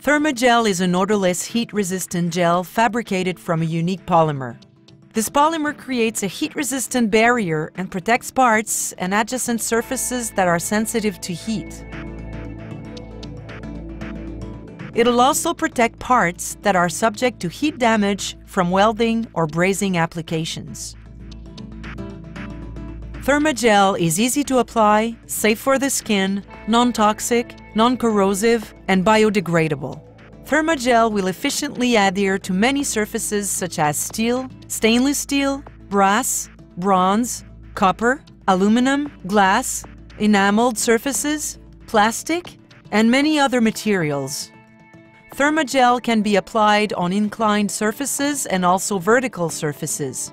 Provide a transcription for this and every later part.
Thermagel is an odorless, heat-resistant gel fabricated from a unique polymer. This polymer creates a heat-resistant barrier and protects parts and adjacent surfaces that are sensitive to heat. It'll also protect parts that are subject to heat damage from welding or brazing applications. Thermagel is easy to apply, safe for the skin, non-toxic, non-corrosive, and biodegradable. Thermagel will efficiently adhere to many surfaces such as steel, stainless steel, brass, bronze, copper, aluminum, glass, enameled surfaces, plastic, and many other materials. Thermagel can be applied on inclined surfaces and also vertical surfaces.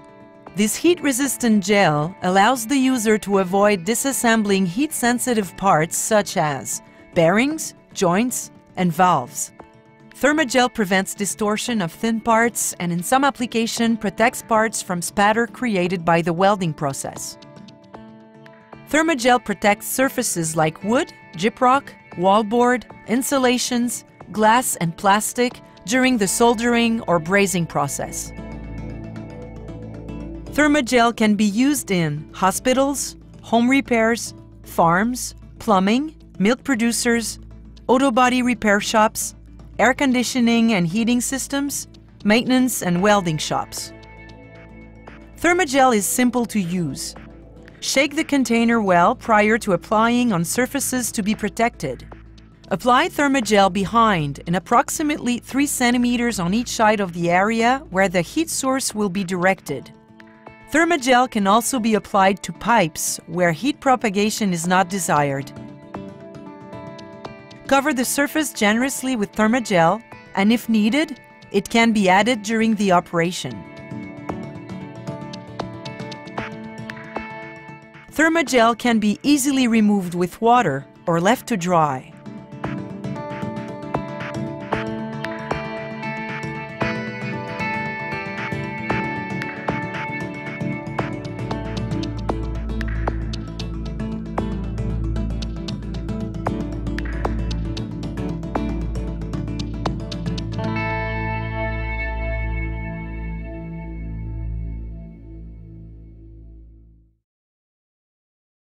This heat-resistant gel allows the user to avoid disassembling heat-sensitive parts such as bearings, joints, and valves. Thermagel prevents distortion of thin parts and in some application protects parts from spatter created by the welding process. Thermagel protects surfaces like wood, gyprock, wallboard, insulations, glass and plastic during the soldering or brazing process. Thermagel can be used in hospitals, home repairs, farms, plumbing, milk producers, auto body repair shops, air conditioning and heating systems, maintenance and welding shops. Thermagel is simple to use. Shake the container well prior to applying on surfaces to be protected. Apply Thermagel behind in approximately 3 centimeters on each side of the area where the heat source will be directed. Thermagel can also be applied to pipes where heat propagation is not desired. Cover the surface generously with Thermagel, and if needed, it can be added during the operation. Thermagel can be easily removed with water or left to dry.